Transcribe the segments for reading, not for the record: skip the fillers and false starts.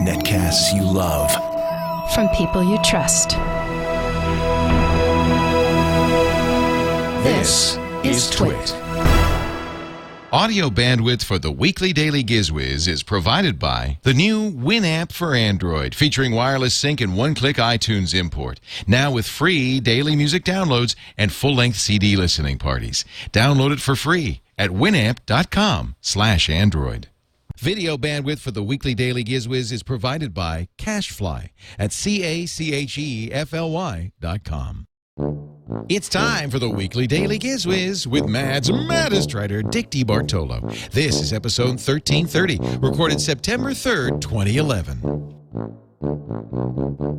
Netcasts you love. From people you trust. This is TWiT. Audio bandwidth for the weekly daily GizWiz is provided by the new Winamp for Android, featuring wireless sync and one-click iTunes import. Now with free daily music downloads and full-length CD listening parties. Download it for free at winamp.com/Android. Video bandwidth for the weekly daily GizWiz is provided by CacheFly at CacheFly.com. It's time for the weekly daily GizWiz with Mad's maddest writer, Dick DeBartolo. This is episode 1330, recorded September 3rd, 2011.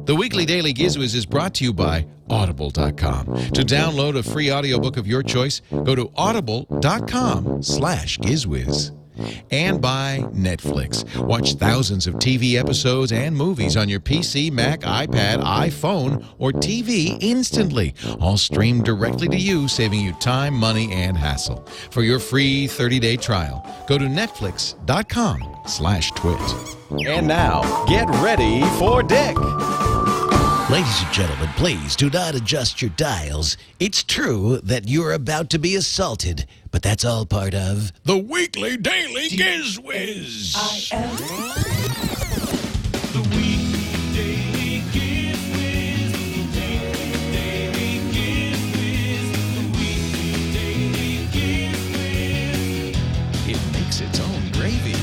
The weekly daily GizWiz is brought to you by Audible.com. To download a free audiobook of your choice, go to audible.com/GizWiz. And by Netflix. Watch thousands of TV episodes and movies on your PC, Mac, iPad, iPhone, or TV instantly. All streamed directly to you, saving you time, money, and hassle. For your free 30-day trial, go to netflix.com/twit. And now, get ready for Dick. Ladies and gentlemen, please do not adjust your dials. It's true that you're about to be assaulted, but that's all part of the weekly daily GizWiz. The weekly daily GizWiz. Daily GizWiz. The weekly daily GizWiz. It makes its own gravy.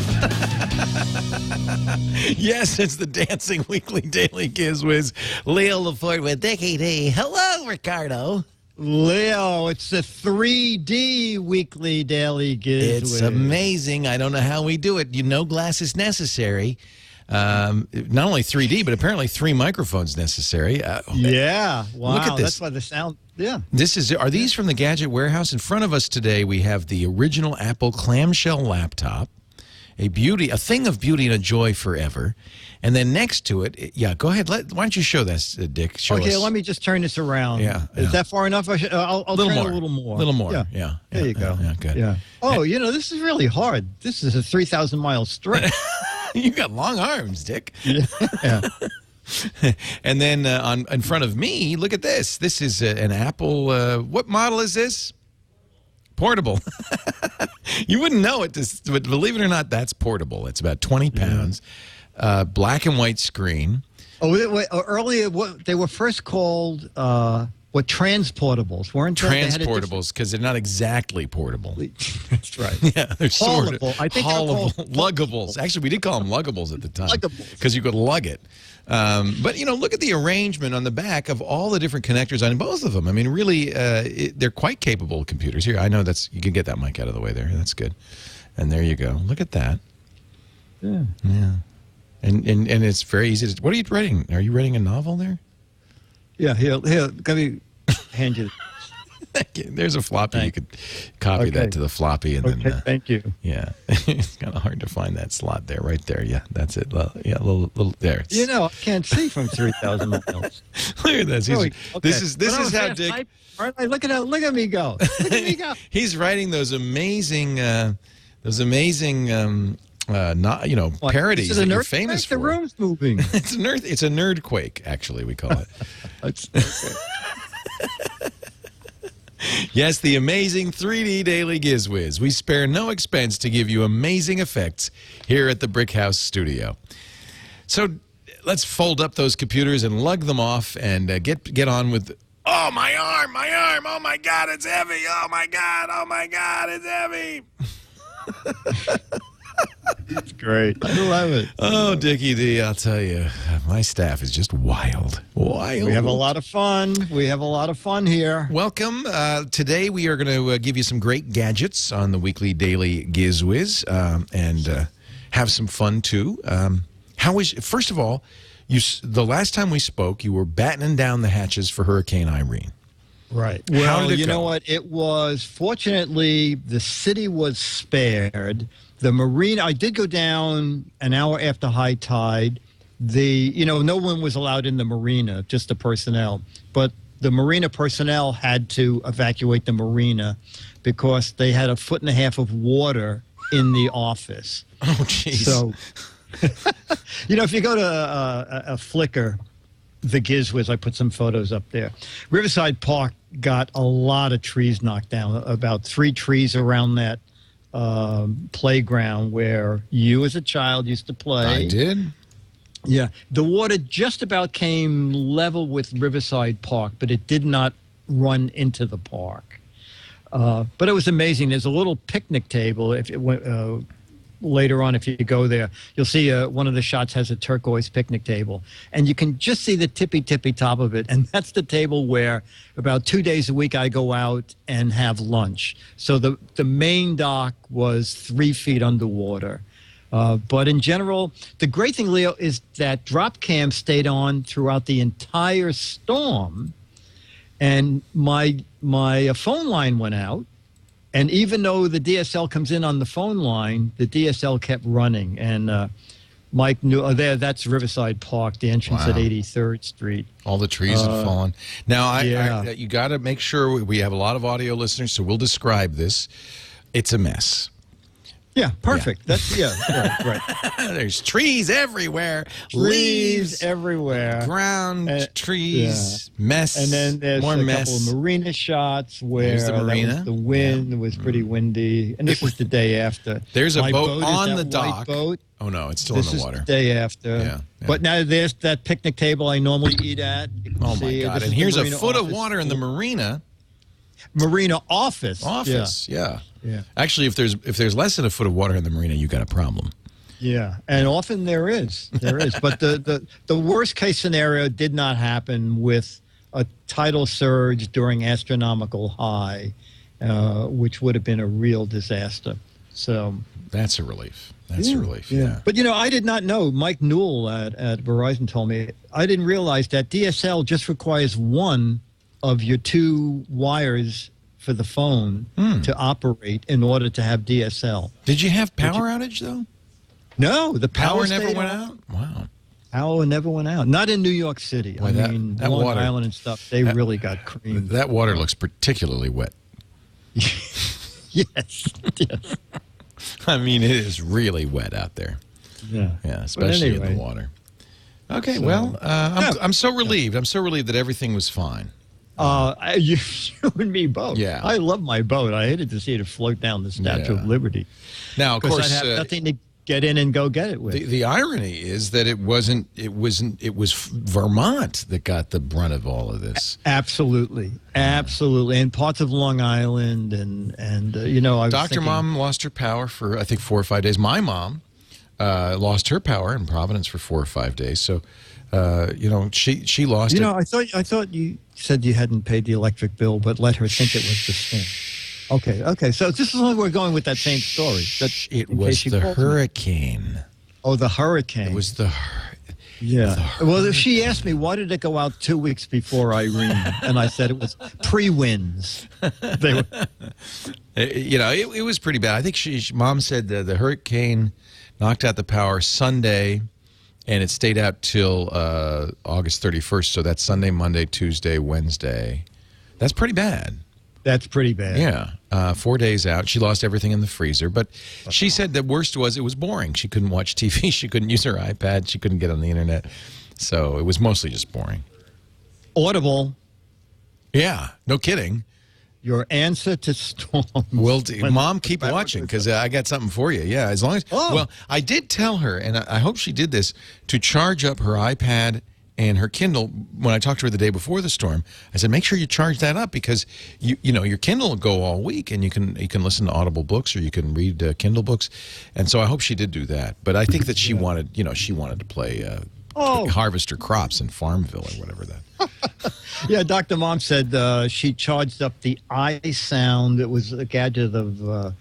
Yes, it's the dancing weekly daily GizWiz. Leo Laporte with Dickie D. Hello, Ricardo. Leo, it's the 3D weekly daily GizWiz. It's amazing. I don't know how we do it. You know, glass is necessary. Not only 3D, but apparently 3 microphones necessary. Yeah. Wow. Look at this. That's why the sound. Yeah. Are these from the Gadget Warehouse? In front of us today, we have the original Apple clamshell laptop. A beauty, a thing of beauty and a joy forever. And then next to it, yeah, go ahead. Why don't you show this, Dick? Show Okay, us. let me just turn this around. Yeah. Is that far enough? I'll turn it a little more. A little more, yeah. There you go. Yeah, good. Yeah. Oh, you know, this is really hard. This is a 3,000-mile stretch. You got long arms, Dick. Yeah. And then in front of me, look at this. This is an Apple, what model is this? Portable. You wouldn't know it, but believe it or not, that's portable. It's about 20 pounds. Black and white screen. Oh, wait, earlier, they were first called transportables, weren't they? Transportables, because they're not exactly portable. That's right. Yeah, they're sort of I think haulable, luggables. Actually, we did call them luggables at the time because you could lug it. But, you know, look at the arrangement on the back of all the different connectors on both of them. I mean, really, they're quite capable computers. Here, I know you can get that mic out of the way there. That's good. And there you go. Look at that. Yeah. Yeah. And it's very easy to... What are you writing? Are you writing a novel there? Yeah, here, let me hand you. There's a floppy. You could copy that to the floppy. And then, thank you. Yeah. It's kind of hard to find that slot there, right there. Yeah, that's it. Yeah, little there. You know, I can't see from 3,000 miles. Look at this. This is how Dick... All right, look at me go. Look at me go. He's writing those amazing, parodies that you're famous for. The room's moving. It's a nerdquake, actually, we call it. Yes, the amazing 3D Daily GizWiz. We spare no expense to give you amazing effects here at the Brick House studio. So let's fold up those computers and lug them off and get on with... Oh, my arm! Oh, my God, it's heavy! Oh, my God, it's heavy! It's great. I love it. Oh, Dickie D, I'll tell you, my staff is just wild. We have a lot of fun. We have a lot of fun here. Welcome. Today we are going to give you some great gadgets on the weekly daily GizWiz and have some fun too. First of all, the last time we spoke, you were battening down the hatches for Hurricane Irene. Right. Well, you know what? It was, fortunately, the city was spared. The marina, I did go down an hour after high tide. No one was allowed in the marina, just the personnel. But the marina personnel had to evacuate the marina because they had 1.5 feet of water in the office. Oh, jeez. So, if you go to a Flickr, the GizWiz, I put some photos up there. Riverside Park got a lot of trees knocked down, about 3 trees around that playground where you as a child used to play. I did. Yeah. The water just about came level with Riverside Park, but it did not run into the park. But it was amazing. There's a little picnic table. If it went, later on, if you go there, you'll see one of the shots has a turquoise picnic table, and you can just see the tippy top of it. And that's the table where about 2 days a week I go out and have lunch. So the main dock was 3 feet underwater. But in general, the great thing, Leo, is that drop cam stayed on throughout the entire storm, and my phone line went out. And even though the DSL comes in on the phone line, the DSL kept running. And Mike knew that's Riverside Park, the entrance at 83rd Street. All the trees have fallen. Now, you got to make sure we have a lot of audio listeners, so we'll describe this. It's a mess. Yeah, perfect. Yeah. That's right. There's trees everywhere, Trees everywhere, ground trees, mess, and then there's more a mess. couple of marina shots where the marina. the wind was pretty windy, and this was the day after. There's a My boat is on that the white dock. Boat. Oh no, it's still This in the is water. the day after. Yeah. But now there's that picnic table I normally eat at. You can Oh my see, God! this And is here's the a marina foot of office. water in the marina. Marina office. Yeah. Yeah. Actually, if there's less than a foot of water in the marina, you got a problem. Yeah, and often there is. But the worst case scenario did not happen with a tidal surge during astronomical high, which would have been a real disaster. So That's a relief. That's a relief. Yeah. But I did not know. Mike Newell at Verizon told me. I didn't realize that DSL just requires one of your 2 wires for the phone to operate in order to have DSL. Did you have power outage though? No, the Power never stayed went on. out. Wow. Power never went out. Not in New York City. Boy, I that mean, water- Long Island and stuff, they really got creamed. That water looks particularly wet. Yes. I mean, it is really wet out there. Yeah. Yeah, especially in anyway. the water. Okay, well, I'm so relieved. I'm so relieved that everything was fine. You and me both. Yeah. I love my boat. I hated to see it float down the Statue Yeah. of Liberty. Now, of Because course, I'd have nothing to get in and go get it with. the irony is that it was Vermont that got the brunt of all of this. Absolutely. And parts of Long Island and I was Dr. thinking, Mom lost her power for, I think, 4 or 5 days. My mom lost her power in Providence for 4 or 5 days. So, she lost it. I thought you said you hadn't paid the electric bill, but let her think it was the storm. Okay. So this is why we're going with that same story. It was the hurricane. Oh, the hurricane. It was the Yeah. Well, she asked me, why did it go out 2 weeks before Irene? And I said it was pre-winds. They were, it was pretty bad. I think Mom said the hurricane knocked out the power Sunday, and it stayed out till August 31st. So that's Sunday, Monday, Tuesday, Wednesday. That's pretty bad. that's pretty bad. Yeah. 4 days out. She lost everything in the freezer. But she said the worst was it was boring. She couldn't watch TV. She couldn't use her iPad. She couldn't get on the internet. So it was mostly just boring. Audible, Yeah. No kidding. your answer to storms. Well, Mom, keep When- watching because I got something for you. Yeah, as long as. Oh. Well, I did tell her, and I hope she did this, to charge up her iPad and her Kindle. When I talked to her the day before the storm, I said, make sure you charge that up because your Kindle will go all week, and you can listen to Audible books or you can read Kindle books, and so I hope she did do that. But I think that she wanted to play Harvester Crops in Farmville or whatever that. Yeah, Dr. Mom said she charged up the iSound. It was a gadget of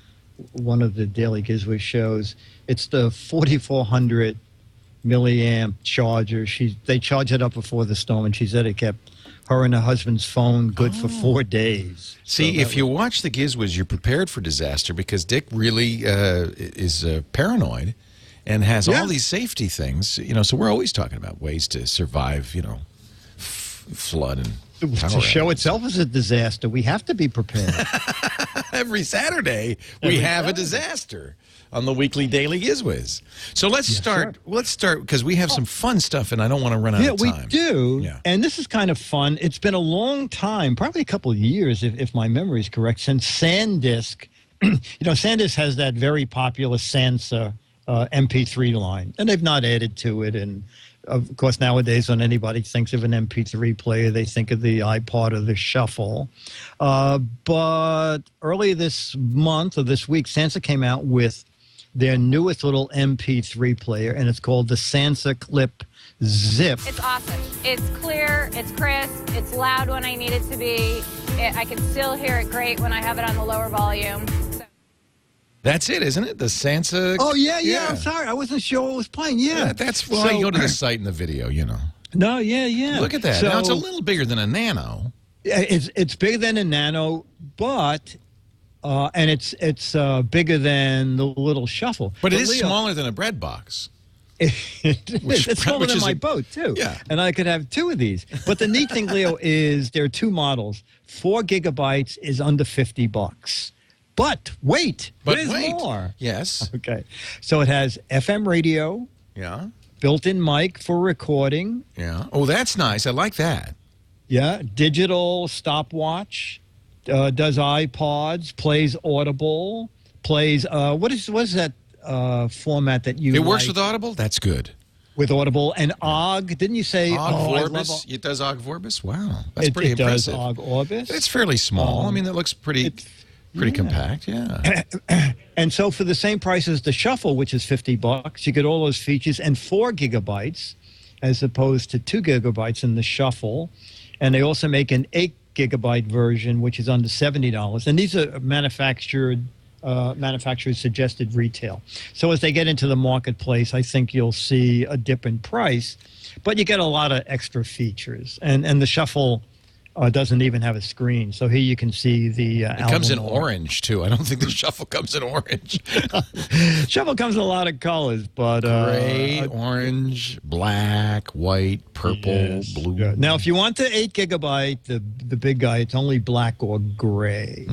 one of the Daily GizWiz shows. It's the 4400 milliamp charger. They charged it up before the storm, and she said it kept her and her husband's phone good for 4 days. See, So if you watch the GizWiz, you're prepared for disaster because Dick really is paranoid and has all these safety things. So we're always talking about ways to survive, flood and power the show outage. itself is a disaster. We have to be prepared. Every Saturday we have a disaster. on the weekly Daily GizWiz. So let's start. sure. Let's start because we have some fun stuff, and I don't want to run out of time. Yeah, we do. Yeah. And this is kind of fun. It's been a long time, probably a couple of years, if my memory is correct, since SanDisk. SanDisk has that very popular Sansa MP3 line, and they've not added to it. And of course, nowadays, when anybody thinks of an MP3 player, they think of the iPod or the Shuffle. But earlier this month or this week, Sansa came out with their newest little MP3 player, and it's called the Sansa Clip Zip. It's awesome. It's clear, it's crisp, it's loud when I need it to be. I can still hear it great when I have it on the lower volume. That's it, isn't it? The Sansa. Oh, yeah. I'm sorry. I wasn't sure what was playing. Yeah. That's why you go to the site in the video, No, yeah. Look at that. So, Now it's a little bigger than a Nano. It's bigger than a Nano, but and it's bigger than the little Shuffle. But it is Leo, smaller than a bread box. It's smaller which than is my a- boat, too. Yeah. And I could have two of these. But the neat thing, Leo, is there are two models. 4 gigabytes is under $50. But wait, there's more. Yes. Okay. So it has FM radio, Yeah. built-in mic for recording. Yeah. Oh, that's nice. I like that. Yeah, digital stopwatch, does iPods, plays Audible, plays what is that format that you It works like? with Audible? That's good. With Audible and OGG. Didn't you say Ogg I love Vorbis? It does Ogg Vorbis? Wow. That's it, pretty it impressive. does OGG Orbis. It's fairly small. I mean, it looks pretty compact. Yeah. And so for the same price as the Shuffle, which is $50, you get all those features and 4 gigabytes as opposed to 2 gigabytes in the Shuffle. And they also make an 8 gigabyte version, which is under $70. And these are manufacturer's suggested retail. So as they get into the marketplace, I think you'll see a dip in price, but you get a lot of extra features. And the Shuffle doesn't even have a screen. So here you can see the It comes in orange, too. I don't think the Shuffle comes in orange. Shuffle comes in a lot of colors, but Gray, orange, black, white, purple, yes. blue. Yeah. Now, if you want the 8 gigabyte, the big guy, it's only black or gray.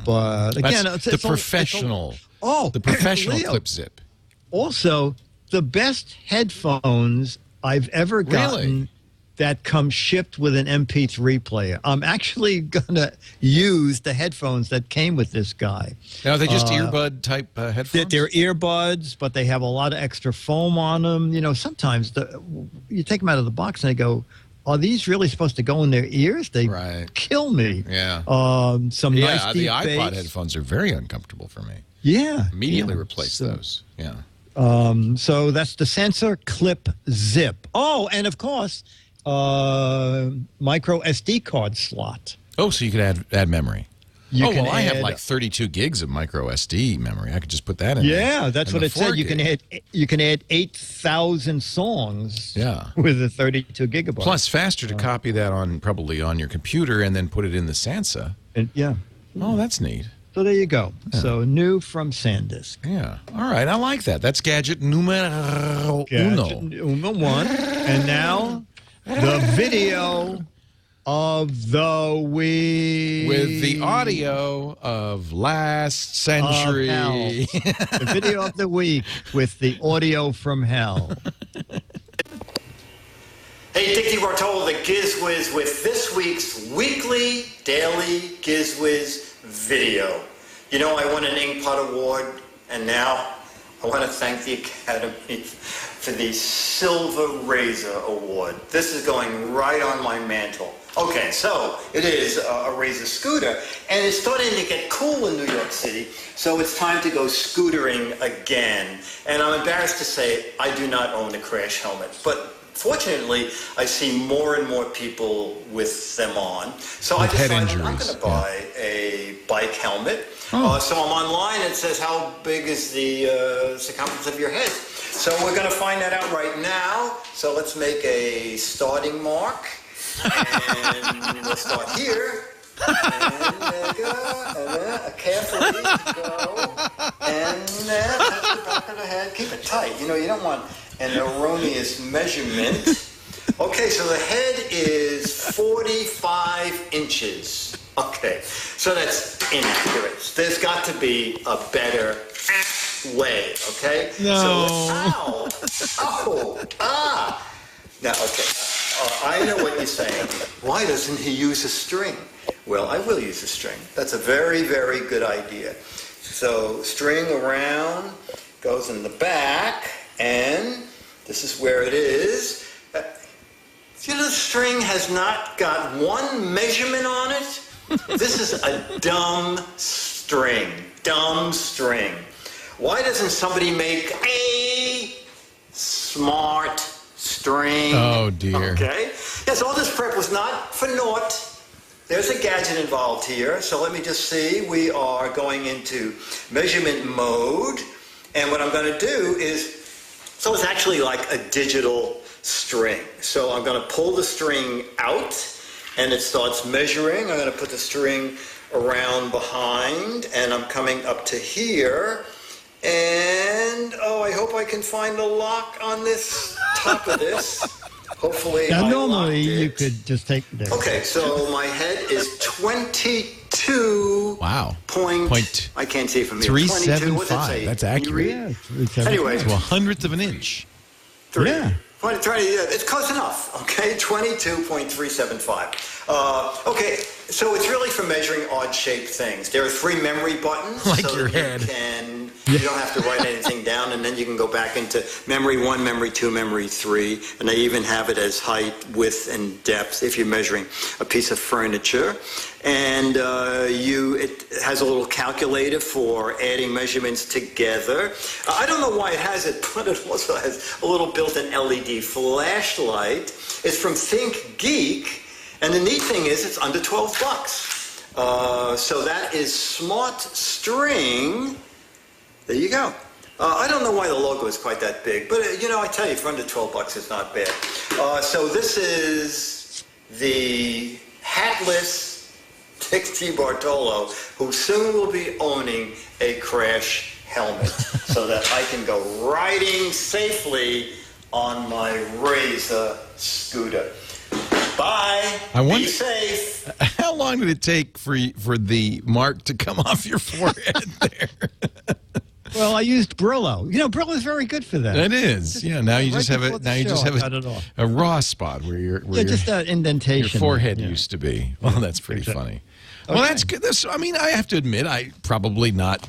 But again, That's it's the professional. The Leo, professional Clip Zip. Also, the best headphones I've ever gotten Really? that come shipped with an MP3 player. I'm actually going to use the headphones that came with this guy. Now, are they just earbud type headphones? They're earbuds, but they have a lot of extra foam on them. Sometimes you take them out of the box and they go, are these really supposed to go in their ears? They kill me. Yeah. Some nice the deep iPod bass. headphones are very uncomfortable for me. Yeah. Immediately yeah. replace those. Yeah. So that's the Sansa Clip Zip. Oh, and of course, micro SD card slot. Oh, so you could add memory. You can I have add- like 32 gigs of micro SD memory. I could just put that in. Yeah, there. that's And what the it said. 4 You can add 8,000 songs. Yeah. With a 32 gigabyte. Plus, faster to copy that probably on your computer and then put it in the Sansa. Yeah. Oh, that's neat. So there you go. So new from SanDisk. Yeah. All right. I like that. That's gadget numero uno. Number one. And now the video of the week. With the audio of last century. Hell. The video of the week with the audio from hell. Hey, Dick DeBartolo, the GizWiz, with this week's weekly daily GizWiz video. I won an Inkpot Award, and now I want to thank the Academy for the Silver Razor Award. This is going right on my mantle. Okay, so it is a Razor scooter, and it's starting to get cool in New York City, so it's time to go scootering again. And I'm embarrassed to say I do not own a crash helmet, but fortunately, I see more and more people with them on. So I With head decided I'm injuries, going to buy a bike helmet. Oh. So I'm online, and it says, how big is the circumference of your head? So we're going to find that out right now. So let's make a starting mark. And we'll start here. And there you go. And then carefully go. And then touch the back of the head. Keep it tight. You don't want an erroneous measurement. Okay, so the head is 45 inches. Okay, so that's inaccurate. There's got to be a better way, okay? No. Now, okay, I know what you're saying. Why doesn't he use a string? Well, I will use a string. That's a very, very good idea. So string around, goes in the back, and this is where it is. You know, the string has not got one measurement on it. This is a dumb string. Dumb string. Why doesn't somebody make a smart string? Oh, dear. Okay. Yes, all this prep was not for naught. There's a gadget involved here. So let me just see. We are going into measurement mode. And what I'm going to do is, so it's actually like a digital string. So I'm going to pull the string out, and it starts measuring. I'm going to put the string around behind, and I'm coming up to here. And, oh, I hope I can find a lock on this top of this. Hopefully Now, I normally locked it. you could just take the. Okay, so my head is 22. Wow. Point. I can't see from here. 375. 22. What's that say? That's Can you accurate. read? Yeah, it's Anyway. To a hundredth of an inch. Three. Yeah. 20, it's close enough, okay? 22.375. Okay, so it's really for measuring odd-shaped things. There are 3 memory buttons. Like so your that head. You don't have to write anything down, and then you can go back into memory 1, memory 2, memory 3, and they even have it as height, width, and depth if you're measuring a piece of furniture. And it has a little calculator for adding measurements together. I don't know why it has it, but it also has a little built-in LED flashlight. It's from Think Geek, and the neat thing is it's under $12. So that is Smart String. There you go. I don't know why the logo is quite that big, but you know, I tell you, for under $12, it's not bad. So this is the hatless DeBartolo, who soon will be owning a crash helmet, so that I can go riding safely on my Razor scooter. Bye. Be safe. How long did it take for the mark to come off your forehead there? Well, I used Brillo. You know, Brillo is very good for that. It is. Yeah. Now you just have before it. the Now you show, just I have cut it off. a raw spot where your just that indentation. your forehead Yeah. used to be. Well, that's pretty Exactly. funny. Well, that's good. I mean, I have to admit, I probably not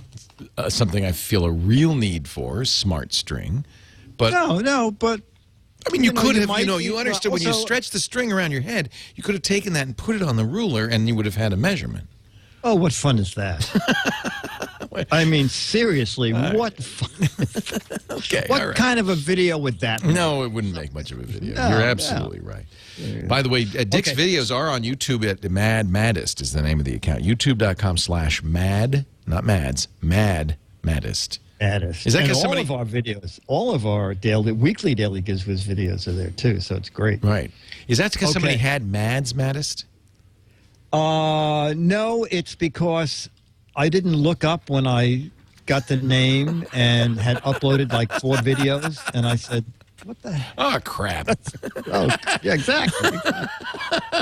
something I feel a real need for, smart string. But No, but I mean, you know, could you have, might you be- understood when you also- stretch the string around your head, you could have taken that and put it on the ruler, and you would have had a measurement. oh, what fun is that? I mean, seriously, what fun? Okay, What all right. kind of a video would that be? No, it wouldn't make much of a video. No, You're no. absolutely right. By the way, Dick's Okay. videos are on YouTube at Maddest is the name of the account. YouTube.com/mad, not Mads, Maddest. Addis. Is that and 'cause all somebody- of our videos, all of our weekly daily GizWiz videos are there too, so it's great. Right. Is that because somebody Okay. had Maddest? No, it's because I didn't look up when I got the name and had uploaded like 4 videos, and I said, "What the heck?" Oh, crap. Oh, yeah, exactly.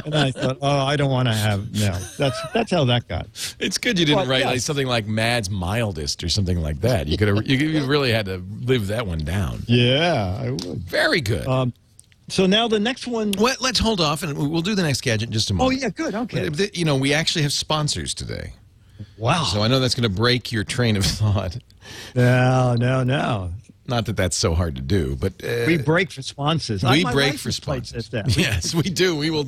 And I thought, "Oh, I don't want to have no." That's how that got. It's good you didn't Well, write yes. like something like Mad's Mildest or something like that. You could have. You really had to live that one down. Yeah, I would. Very good. So now the next one. Well, let's hold off, and we'll do the next gadget in just a Oh moment. yeah, good. Okay. But, you know, we actually have sponsors today. Wow. So I know that's going to break your train of thought. No. Not that that's so hard to do, but We break for sponsors. we My break for license plate sponsors. says that. Yes, we do. We will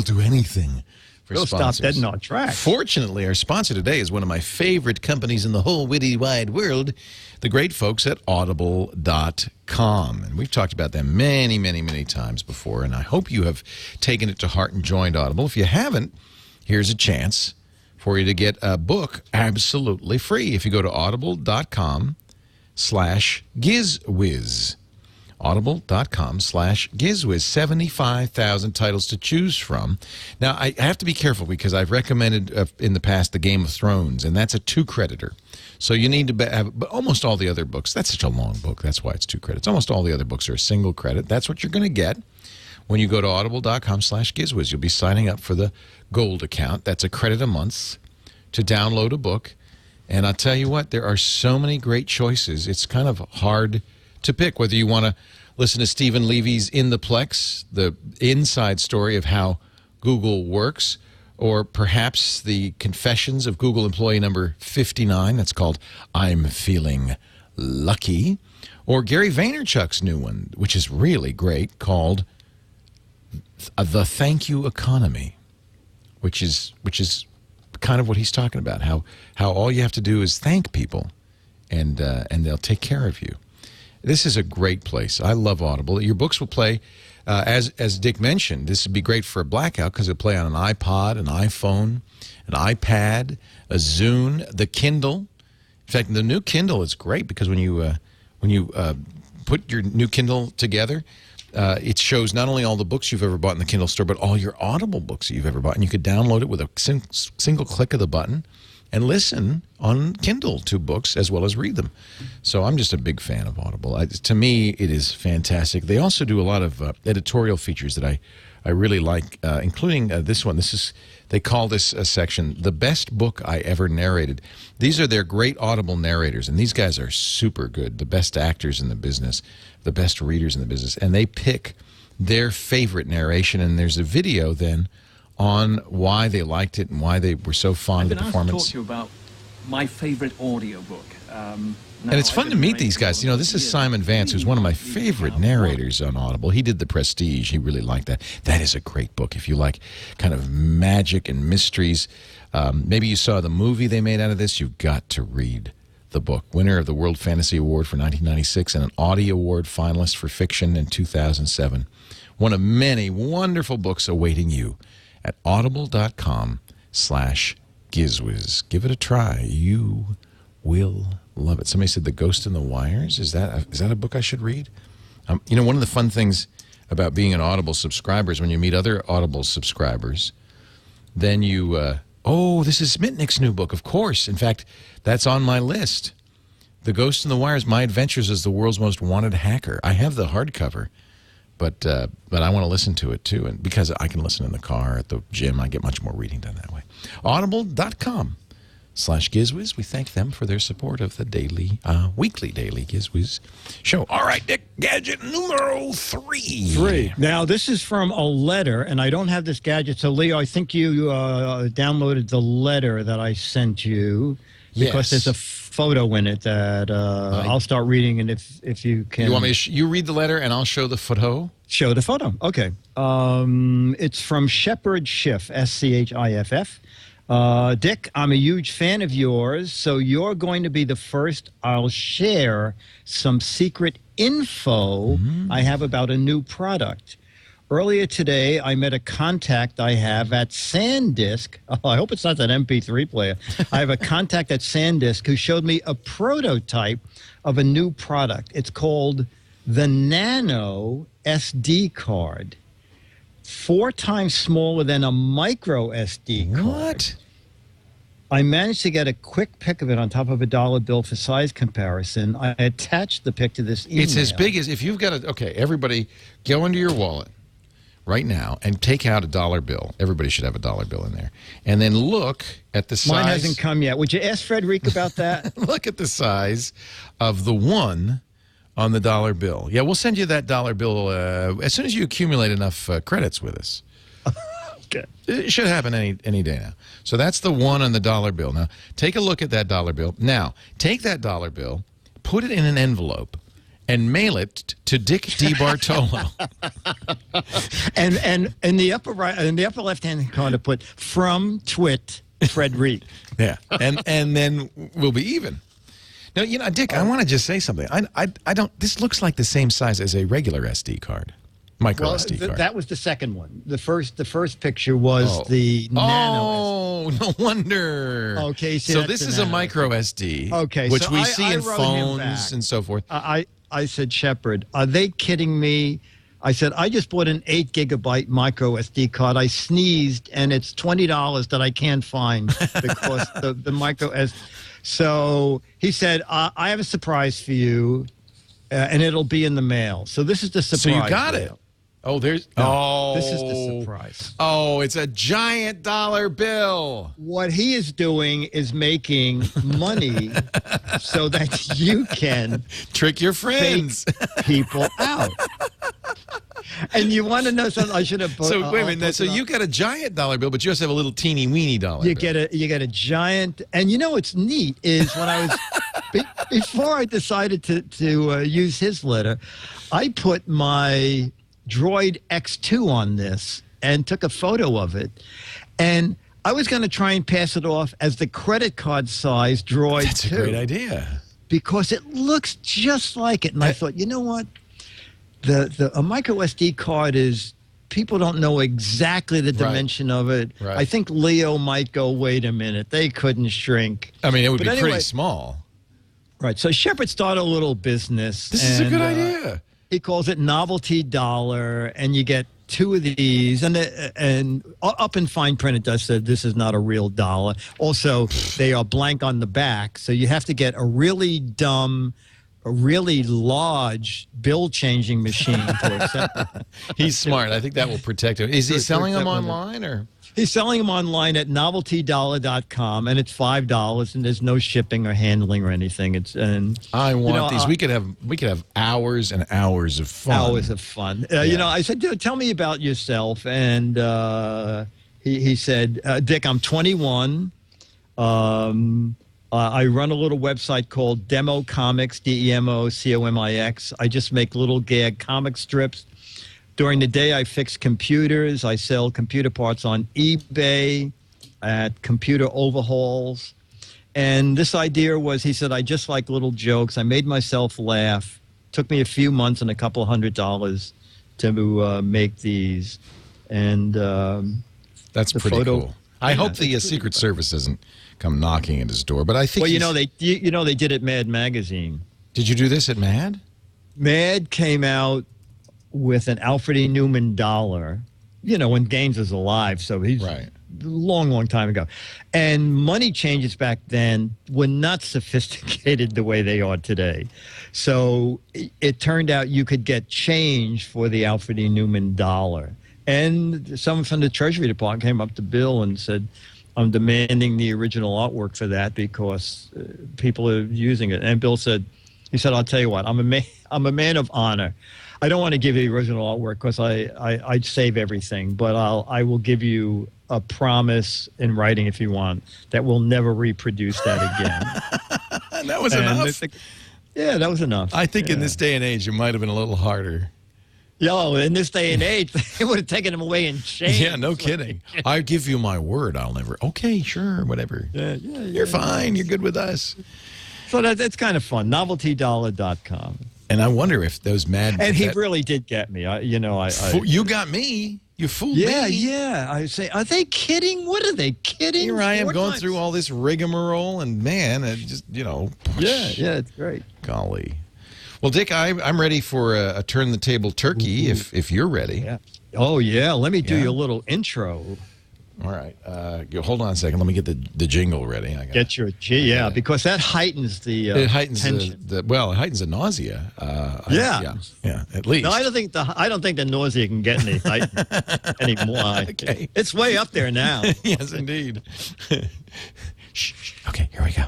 do anything for We'll stop sponsors. dead in our tracks. Fortunately, our sponsor today is one of my favorite companies in the whole witty wide world, the great folks at Audible.com. And we've talked about them many, many, many times before, and I hope you have taken it to heart and joined Audible. If you haven't, here's a chance for you to get a book absolutely free if you go to audible.com/GizWiz. Audible.com/GizWiz. 75,000 titles to choose from. Now, I have to be careful because I've recommended in the past the Game of Thrones, and that's a 2-creditor. So you need to have, but almost all the other books, that's such a long book, that's why it's 2 credits. Almost all the other books are a single credit. That's what you're going to get when you go to audible.com/GizWiz. You'll be signing up for the gold account. That's a credit a month to download a book. And I'll tell you what, there are so many great choices. It's kind of hard to pick whether you want to listen to Stephen Levy's In the Plex, the inside story of how Google works, or perhaps the Confessions of Google employee number 59. That's called I'm Feeling Lucky. Or Gary Vaynerchuk's new one, which is really great, called The Thank You Economy, which is kind of what he's talking about, how all you have to do is thank people, and they'll take care of you. This is a great place. I love Audible. Your books will play, as Dick mentioned, this would be great for a blackout because it'll play on an iPod, an iPhone, an iPad, a Zune, the Kindle. In fact, the new Kindle is great because when you put your new Kindle together, it shows not only all the books you've ever bought in the Kindle store, but all your Audible books that you've ever bought. And you could download it with a single click of the button and listen on Kindle to books as well as read them. So I'm just a big fan of Audible. To me, it is fantastic. They also do a lot of editorial features that I really like, including this one. They call this a section, The Best Book I Ever Narrated. These are their great Audible narrators, and these guys are super good, the best actors in the business, the best readers in the business, and they pick their favorite narration, and there's a video then on why they liked it and why they were so fond of the performance. I've been asked to talk to you about my favorite audiobook. And it's fun to meet these guys. You know, this is Simon Vance, who's one of my favorite narrators on Audible. He did The Prestige. He really liked that. That is a great book if you like kind of magic and mysteries. Maybe you saw the movie they made out of this. You've got to read the book. Winner of the World Fantasy Award for 1996 and an Audie Award finalist for fiction in 2007. One of many wonderful books awaiting you at audible.com/GizWiz. Give it a try. You will love it. Somebody said The Ghost in the Wires. Is that a book I should read? You know, one of the fun things about being an Audible subscriber is when you meet other Audible subscribers, then you, this is Mitnick's new book, of course. In fact, that's on my list. The Ghost in the Wires, My Adventures as the World's Most Wanted Hacker. I have the hardcover, but I want to listen to it too. And because I can listen in the car, at the gym, I get much more reading done that way. Audible.com/GizWiz. We thank them for their support of the weekly daily GizWiz show. All right, Dick, gadget numero 3. Now, this is from a letter, and I don't have this gadget. So, Leo, I think you downloaded the letter that I sent you because there's a photo in it that I'll start reading, and if you can. You want me to you read the letter, and I'll show the photo? Show the photo. Okay. It's from Shepard Schiff, SCHIFF. Dick, I'm a huge fan of yours, so you're going to be the first I'll share some secret info I have about a new product. Earlier today, I met a contact I have at SanDisk. Oh, I hope it's not that MP3 player. I have a contact at SanDisk who showed me a prototype of a new product. It's called the Nano SD card. 4 times smaller than a micro SD card. What? I managed to get a quick pic of it on top of a dollar bill for size comparison. I attached the pic to this email. It's as big as, if you've got a, okay, everybody go into your wallet right now and take out a dollar bill. Everybody should have a dollar bill in there. And then look at the size. Mine hasn't come yet. Would you ask Frederic about that? Look at the size of the one on the dollar bill. Yeah, we'll send you that dollar bill as soon as you accumulate enough credits with us. Okay. It should happen any day now. So that's the one on the dollar bill. Now, take a look at that dollar bill. Now, take that dollar bill, put it in an envelope, and mail it to Dick DeBartolo. and in the upper right, in the upper left-hand corner, put from TWiT Frederic. Yeah, and then we'll be even. Now, you know, Dick, I want to just say something. I don't. This looks like the same size as a regular SD card, micro SD card. That was the second one. The first picture was the Nano. Oh, no wonder. Okay, so this is a micro SD. Okay, which so we I see in wrote him back. phones and so forth. I said, Shepard, are they kidding me? I said, I just bought an 8 gigabyte micro SD card. I sneezed, and it's $20 that I can't find because the micro SD. So he said, I have a surprise for you, and it'll be in the mail. So this is the surprise. So you got it. Oh, there's. This is the surprise. Oh, it's a giant dollar bill. What he is doing is making money so that you can Trick your friends. fake people out. And you want to know something? I should have. So wait a minute. So you got a giant dollar bill, but you also have a little teeny weeny dollar You bill. get a giant, and you know what's neat is when I was before I decided to use his letter, I put my Droid X2 on this and took a photo of it, and I was going to try and pass it off as the credit card size Droid. That's a great idea. Because it looks just like it, and I thought, you know what, a micro SD card is. People don't know exactly the dimension of it. Right. I think Leo might go, wait a minute, they couldn't shrink. I mean, it would But be anyway, pretty small. Right. So Shepard started a little business. This is a good idea. He calls it Novelty Dollar, and you get 2 of these. And up in fine print, it does say this is not a real dollar. Also, they are blank on the back, so you have to get a really dumb, a really large bill-changing machine to accept it. He's smart. I think that will protect him. Is he selling them online or? He's selling them online at noveltydollar.com, and it's $5, and there's no shipping or handling or anything. I want these. We could have hours and hours of fun. Hours of fun. You know, I said, dude, tell me about yourself, and he said, Dick, I'm 21. I run a little website called Demo Comics, DEMOCOMIX. I just make little gag comic strips. During the day, I fix computers. I sell computer parts on eBay at computer overhauls. And this idea was, he said, I just like little jokes. I made myself laugh. Took me a few months and a couple $100 to make these. And that's pretty cool. I hope the Secret Service doesn't come knocking at his door, but I think. Well, they did it. Mad Magazine. Did you do this at Mad? Mad came out with an Alfred E. Newman dollar, you know, when Gaines was alive, so he's right. long time ago. And money changes back then were not sophisticated the way they are today. So it turned out you could get change for the Alfred E. Newman dollar. And someone from the Treasury Department came up to Bill and said, I'm demanding the original artwork for that because people are using it. And Bill said, I'll tell you what, I'm a man of honor. I don't want to give you the original artwork because I'd save everything, but I will give you a promise in writing if you want that we'll never reproduce that again. And that was enough. Yeah, that was enough. I think in this day and age, it might have been a little harder. Yo, in this day and age, they would have taken him away in chains. Yeah, no kidding. I give you my word, I'll never. Okay, sure, whatever. You're fine. You're good with us. So that's kind of fun. Noveltydollar.com. And I wonder if those Mad. And he really did get me. You got me. You fooled me. Yeah. I say, are they kidding? What are they kidding? Here I am going through all this rigmarole, and man, it just Yeah, it's great. Golly. Well, Dick, I'm ready for a turn the table turkey if you're ready. Yeah. Oh yeah. Let me do your little intro. All right. Hold on a second. Let me get the jingle ready. Get your because that heightens the it heightens tension. it heightens the nausea. Yeah, at least. No, I don't think the nausea can get any heightened anymore. Okay. It's way up there now. Yes, indeed. Shh. Okay, here we go.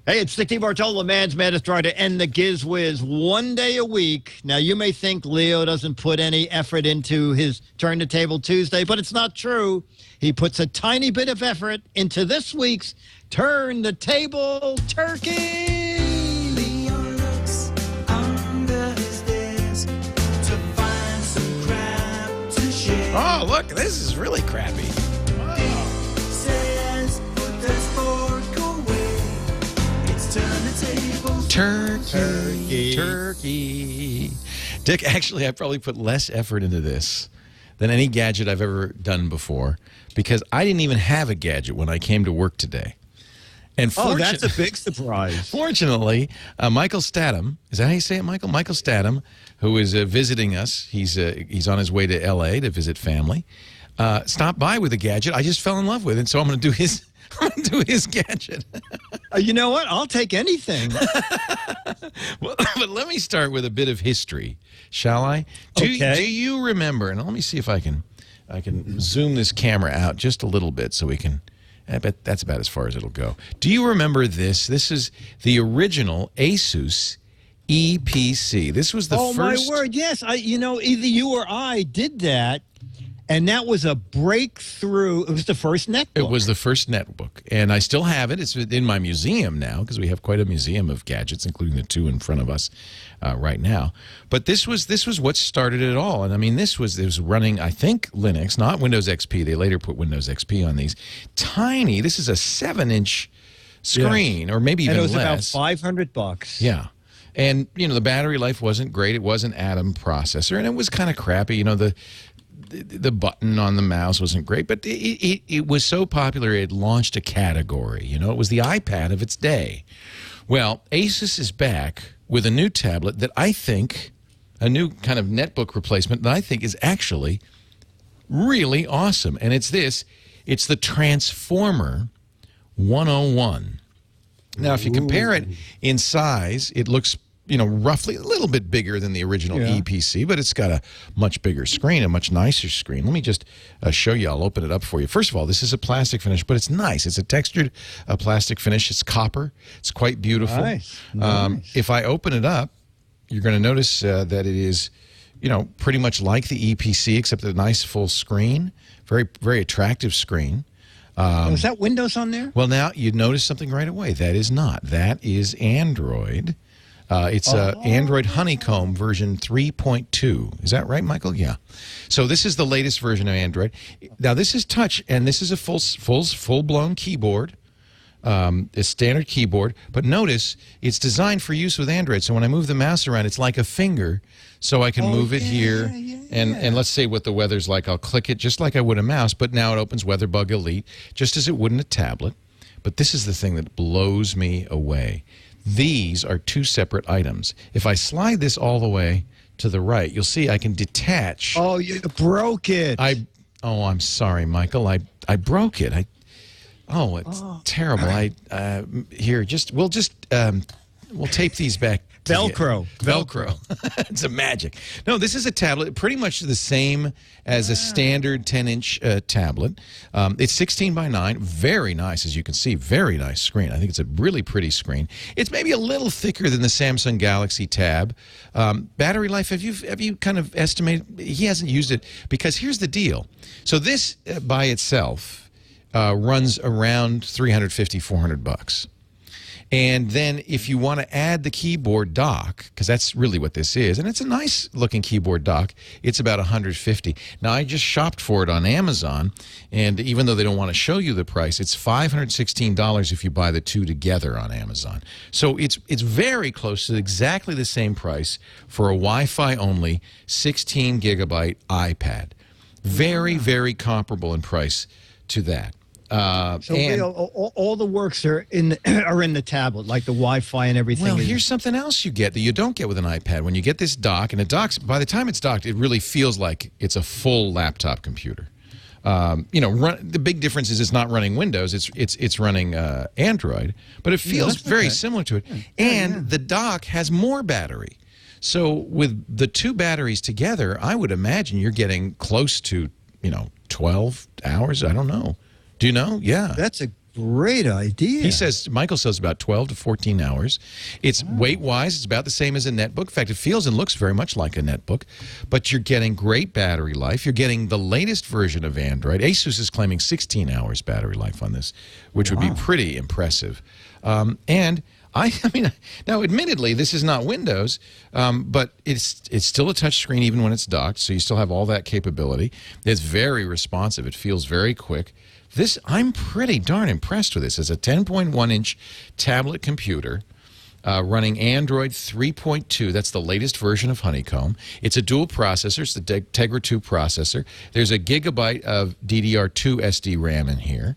Hey, it's Dick DeBartolo, man's maddest writer, and the GizWiz, one day a week. Now, you may think Leo doesn't put any effort into his Turn the Table Tuesday, but it's not true. He puts a tiny bit of effort into this week's Turn the Table Turkey. Leo looks under his desk to find some crap to share. Oh, look, this is really crappy. Says, put that fork away. It's Turn the Table Turkey. Dick, actually, I probably put less effort into this than any gadget I've ever done before because I didn't even have a gadget when I came to work today. And that's a big surprise. Fortunately, Michael Statham, is that how you say it, Michael? Michael Statham, who is visiting us, he's on his way to L.A. to visit family, stopped by with a gadget I just fell in love with, and so I'm going to do his gadget. You know what? I'll take anything. Well, But let me start with a bit of history, shall I? Do you remember? And let me see if I can zoom this camera out just a little bit so we can. I bet that's about as far as it'll go. Do you remember this? This is the original ASUS EPC. This was the first. Oh my word! Yes, either you or I did that, and that was a breakthrough. It was the first netbook. It was the first netbook, and I still have it. It's in my museum now because we have quite a museum of gadgets, including the two in front of us right now. But this was what started it all, and I mean, it was running, I think, Linux, not Windows XP. They later put Windows XP on these. Tiny. This is a 7-inch screen, or maybe even less. And it was about $500. Yeah. And, the battery life wasn't great. It was an Atom processor, and it was kind of crappy. The button on the mouse wasn't great, but it was so popular it launched a category. It was the iPad of its day. Well, ASUS is back with a new tablet that I think, a new kind of netbook replacement that I think is actually really awesome. And it's this. It's the Transformer 101. Now, if you compare it in size, it looks, roughly a little bit bigger than the original EPC, but it's got a much bigger screen, a much nicer screen. Let me just show you. I'll open it up for you. First of all, this is a plastic finish, but it's nice. It's a textured plastic finish. It's copper. It's quite beautiful. Nice. If I open it up, you're going to notice that it is, pretty much like the EPC, except a nice full screen. Very, very attractive screen. Is that Windows on there? Well, now you notice something right away. That is not. That is Android. It's Android Honeycomb version 3.2. Is that right, Michael? Yeah. So this is the latest version of Android. Now this is touch, and this is a full-blown keyboard, a standard keyboard. But notice it's designed for use with Android. So when I move the mouse around, it's like a finger, so I can move it here. And let's say what the weather's like. I'll click it just like I would a mouse, but now it opens WeatherBug Elite, just as it would in a tablet. But this is the thing that blows me away. These are two separate items. If I slide this all the way to the right, you'll see I can detach. Oh, you broke it. I'm sorry, Michael. I broke it. It's terrible. We'll tape these back. Velcro. It's a magic. No, this is a tablet, pretty much the same as a standard 10-inch tablet. It's 16 by 9, very nice, as you can see, very nice screen. I think it's a really pretty screen. It's maybe a little thicker than the Samsung Galaxy Tab. Battery life, have you kind of estimated? He hasn't used it, because here's the deal. So this by itself runs around $350, $400. And then if you want to add the keyboard dock, because that's really what this is, and it's a nice looking keyboard dock, it's about $150. Now, I just shopped for it on Amazon, and even though they don't want to show you the price, it's $516 if you buy the two together on Amazon. So it's very close to exactly the same price for a Wi-Fi only 16 gigabyte iPad. Very, very comparable in price to that. All the works are in the tablet, like the Wi-Fi and everything. Well, here's something else you get that you don't get with an iPad. When you get this dock, and it docks, by the time it's docked, it really feels like it's a full laptop computer. The big difference is it's not running Windows; it's running Android, but it feels very similar to it. And the dock has more battery. So with the two batteries together, I would imagine you're getting close to 12 hours. I don't know. Do you know? Yeah. That's a great idea. Michael says about 12 to 14 hours. It's weight-wise, it's about the same as a netbook. In fact, it feels and looks very much like a netbook. But you're getting great battery life. You're getting the latest version of Android. ASUS is claiming 16 hours battery life on this, which would be pretty impressive. And I mean, now, admittedly, this is not Windows, but it's still a touch screen even when it's docked, so you still have all that capability. It's very responsive. It feels very quick. I'm pretty darn impressed with this. It's a 10.1-inch tablet computer running Android 3.2. That's the latest version of Honeycomb. It's a dual processor. It's the Tegra 2 processor. There's a gigabyte of DDR2 SD RAM in here.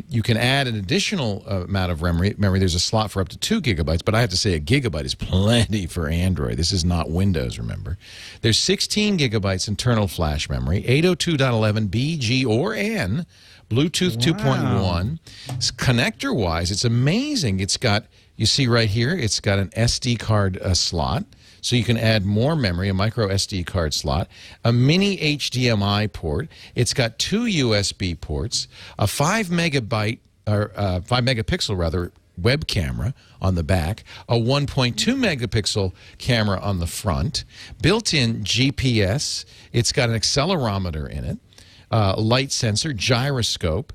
You can add an additional amount of memory. There's a slot for up to 2 gigabytes, but I have to say a gigabyte is plenty for Android. This is not Windows, remember. There's 16 gigabytes internal flash memory, 802.11b, G, or N, Bluetooth 2.1. Connector-wise, it's amazing. It's got You see right here, it's got an SD card slot, so you can add more memory, a micro SD card slot, a mini HDMI port. It's got 2 USB ports, a 5 megapixel rather web camera on the back, a 1.2 megapixel camera on the front, built-in GPS. It's got an accelerometer in it, light sensor, gyroscope.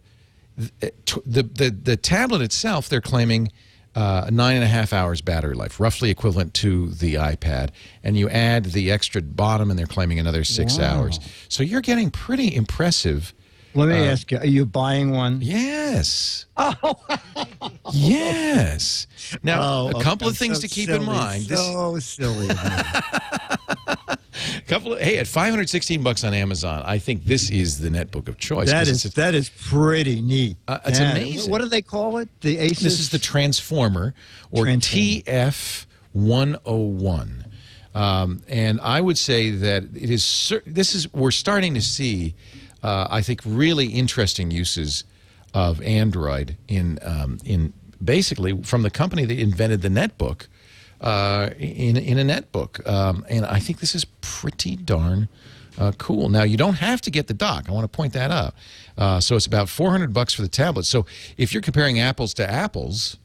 The tablet itself, they're claiming 9.5 hours battery life, roughly equivalent to the iPad. And you add the extra bottom, and they're claiming another 6 hours. So you're getting pretty impressive. Let me ask you, are you buying one? Yes. Oh. Yes. Now, a couple of things to keep in mind. So silly. Hey, at $516 on Amazon, I think this is the netbook of choice. That is pretty neat. It's amazing. What do they call it? The ASUS? This is the Transformer, or TF101. And I would say that it is. We're starting to see, I think, really interesting uses of Android in basically from the company that invented the netbook. In a netbook, and I think this is pretty darn cool. Now, you don't have to get the dock. I want to point that out. So it's about $400 for the tablet. So if you're comparing apples to apples,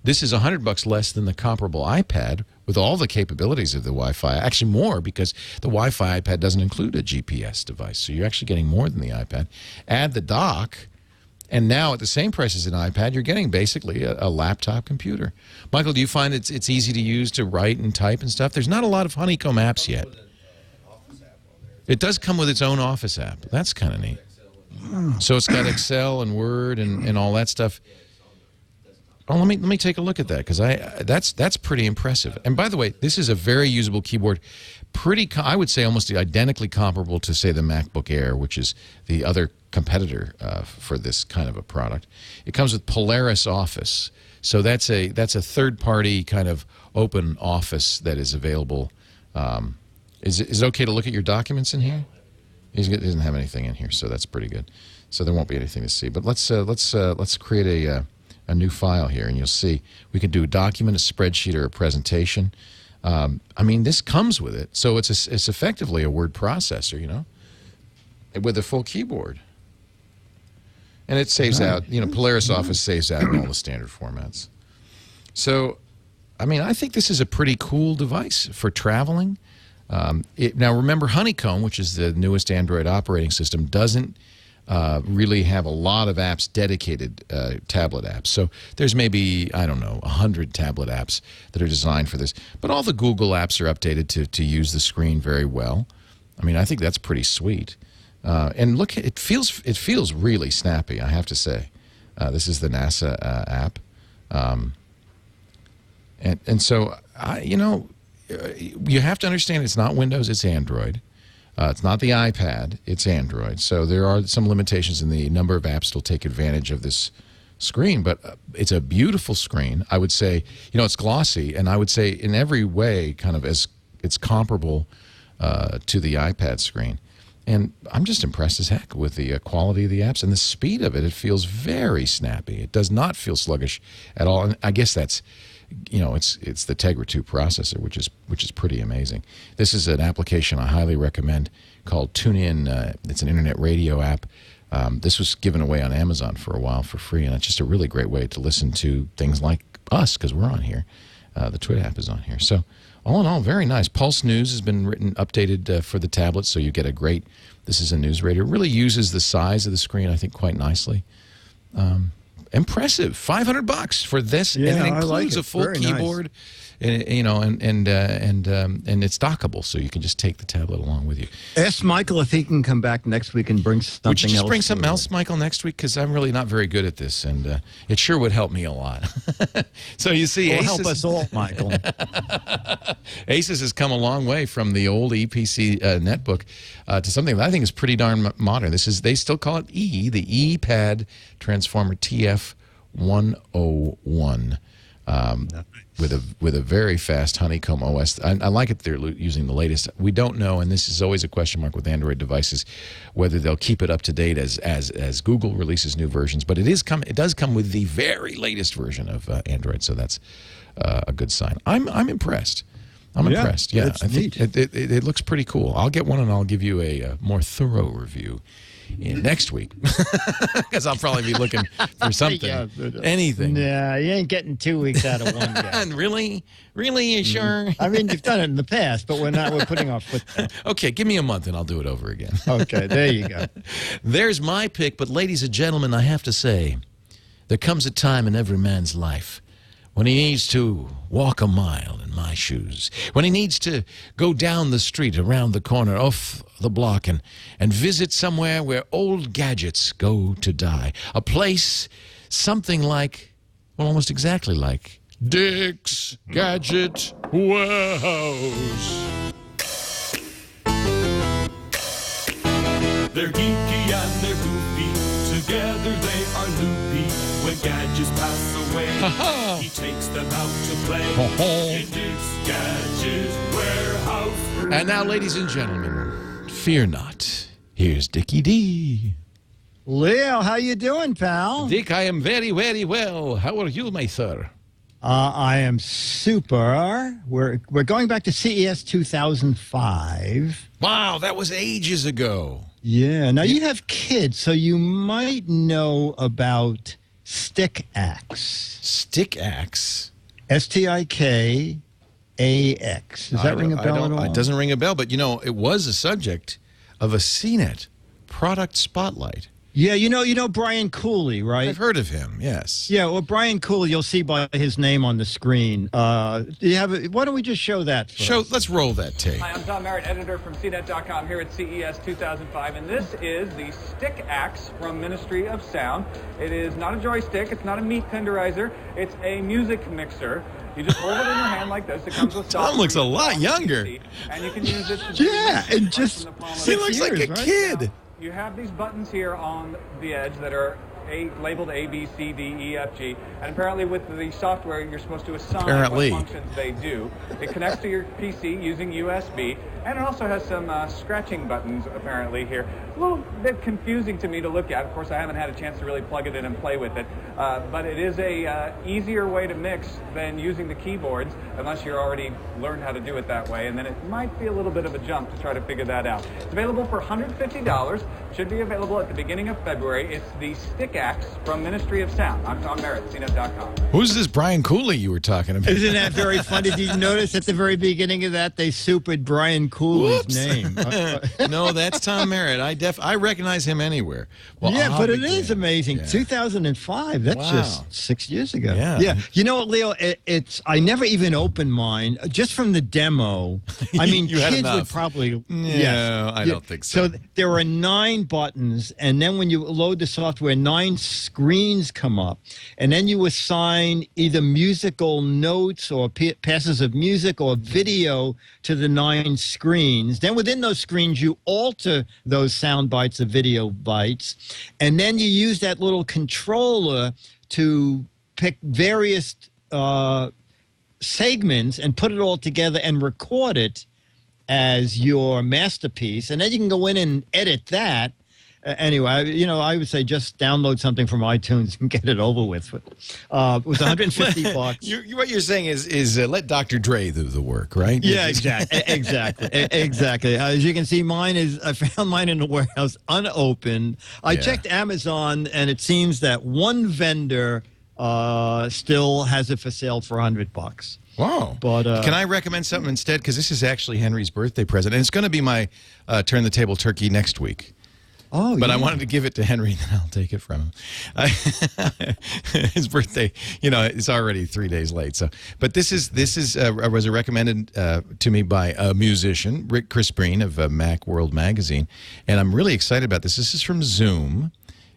this is $100 less than the comparable iPad with all the capabilities of the Wi-Fi. Actually, more, because the Wi-Fi iPad doesn't include a GPS device. So you're actually getting more than the iPad. Add the dock, and now at the same price as an iPad, you're getting basically a laptop computer. Michael, do you find it's easy to use to write and type and stuff? There's not a lot of honeycomb apps yet. It does come with its own Office app. That's kind of neat. So it's got Excel and Word and all that stuff. Oh, let me take a look at that, because that's pretty impressive. And by the way, this is a very usable keyboard. I would say almost identically comparable to, say, the MacBook Air, which is the other competitor for this kind of a product. It comes with Polaris Office, so that's a third-party kind of open Office that is available. Is it okay to look at your documents in here? He doesn't have anything in here, so that's pretty good. So there won't be anything to see. But let's create a new file here, and you'll see we can do a document, a spreadsheet, or a presentation. I mean, this comes with it, so it's effectively a word processor, you know, with a full keyboard. And it saves out, Polaris Office saves out in all the standard formats. So, I mean, I think this is a pretty cool device for traveling. Now, remember, Honeycomb, which is the newest Android operating system, doesn't really have a lot of apps dedicated, tablet apps. So there's maybe, I don't know, 100 tablet apps that are designed for this. But all the Google apps are updated to use the screen very well. I mean, I think that's pretty sweet. And look, it feels really snappy, I have to say. This is the NASA app. And so, you have to understand it's not Windows, it's Android. It's not the iPad, it's Android. So there are some limitations in the number of apps that will take advantage of this screen, but it's a beautiful screen. I would say, it's glossy, and I would say in every way kind of it's comparable to the iPad screen. And I'm just impressed as heck with the quality of the apps and the speed of it. It feels very snappy. It does not feel sluggish at all. And I guess that's, it's the Tegra 2 processor, which is pretty amazing. This is an application I highly recommend called TuneIn. It's an internet radio app. This was given away on Amazon for a while for free, and it's just a really great way to listen to things like us, because we're on here. The TWiT app is on here. So all in all, very nice. Pulse News has been updated for the tablet, so you get this is a news radio. It really uses the size of the screen, I think, quite nicely. Impressive. $500 for this, and it includes a full keyboard, and it's dockable, so you can just take the tablet along with you. Ask Michael if he can come back next week and bring something else. Would you just bring something else, Michael, next week? Because I'm really not very good at this, and it sure would help me a lot. So you see, ASUS help us all, Michael. ASUS has come a long way from the old EPC netbook to something that I think is pretty darn modern. They still call it the ePad Transformer TF101. With a very fast Honeycomb OS. I like it they're using the latest. We don't know, and this is always a question mark with Android devices, whether they'll keep it up to date as Google releases new versions. But it does come with the very latest version of Android, so that's a good sign. I'm impressed. I'm impressed. Yeah, I think it looks pretty cool. I'll get one and I'll give you a more thorough review next week because I'll probably be looking for something, anything. Yeah, you ain't getting 2 weeks out of one guy. Really? You sure? I mean, you've done it in the past, but we're putting our foot down. Okay, give me a month and I'll do it over again. Okay, there you go. There's my pick, but ladies and gentlemen, I have to say, there comes a time in every man's life when he needs to walk a mile in my shoes, when he needs to go down the street, around the corner, off the block, and visit somewhere where old gadgets go to die. A place, something like, well, almost exactly like Dick's Gadget Warehouse. They're geeky and they're goofy. Together they are loopy. When gadgets pass away, he takes them out to play. In Dick's Gadget Warehouse. And now, ladies and gentlemen, fear not. Here's Dickie D. Leo, how you doing, pal? Dick, I am very, very well. How are you, my sir? I am super. We're going back to CES 2005. Wow, that was ages ago. Yeah. Now, you have kids, so you might know about Stick Axe. Stick Axe? STIKAX. Does that ring a bell at all? It doesn't ring a bell, but, you know, it was a subject of a CNET product spotlight. Yeah, you know Brian Cooley, right? I've heard of him, yes. Yeah, well, Brian Cooley, you'll see by his name on the screen. Do you have why don't we just show that first? Let's roll that tape. Hi, I'm Tom Merritt, editor from CNET.com here at CES 2005, and this is the Stick Axe from Ministry of Sound. It is not a joystick, it's not a meat tenderizer, it's a music mixer. You just hold it in your hand like this. It comes with Tom looks a lot younger. And you can use it to and just he looks like a kid. You have these buttons here on the edge that are labeled A, B, C, D, E, F, G, and apparently with the software you're supposed to assign what functions they do. It connects to your PC using USB, and it also has some scratching buttons apparently here. A little bit confusing to me to look at. Of course, I haven't had a chance to really plug it in and play with it, but it is a easier way to mix than using the keyboards, unless you're already learned how to do it that way, and then it might be a little bit of a jump to try to figure that out. It's available for $150. Should be available at the beginning of February. It's the Stick Axe from Ministry of Sound. I'm Tom Merritt, CNET.com. Who's this Brian Cooley you were talking about? Isn't that very funny? Did you notice at the very beginning of that they supered Brian Cooley's name? No, that's Tom Merritt. I recognize him anywhere. Well, yeah, but it is amazing. Yeah. 2005. That's just 6 years ago. Yeah. You know what, Leo? I never even opened mine just from the demo. I mean, kids would probably. No, I don't think so. So there are 9 buttons, and then when you load the software, 9 screens come up, and then you assign either musical notes or passes of music or video to the 9 screens. Then within those screens, you alter those sound bites of video bites, and then you use that little controller to pick various segments and put it all together and record it as your masterpiece, and then you can go in and edit that. Anyway, I would say just download something from iTunes and get it over with. It was $150. What you're saying is let Dr. Dre do the work, right? Yeah, exactly. As you can see, I found mine in the warehouse unopened. I checked Amazon, and it seems that one vendor still has it for sale for $100. Wow. But can I recommend something instead? Because this is actually Henry's birthday present, and it's going to be my Turn the Table Turkey next week. Oh, but I wanted to give it to Henry, and then I'll take it from him. His birthday, it's already 3 days late. So, but this was recommended to me by a musician, Chris Breen of Macworld magazine, and I'm really excited about this. This is from Zoom,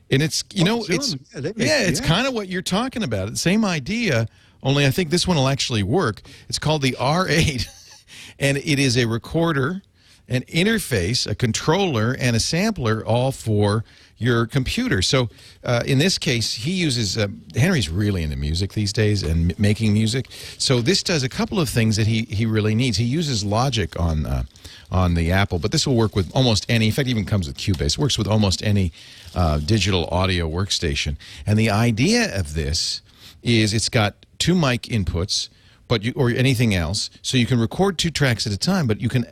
and it's it's kind of what you're talking about. The same idea, only I think this one will actually work. It's called the R8, and it is a recorder, an interface, a controller, and a sampler, all for your computer. So in this case, he uses, Henry's really into music these days and making music. So this does a couple of things that he really needs. He uses Logic on the Apple, but this will work with almost any, in fact, it even comes with Cubase. It works with almost any digital audio workstation. And the idea of this is it's got 2 mic inputs, but or anything else. So you can record 2 tracks at a time, but you can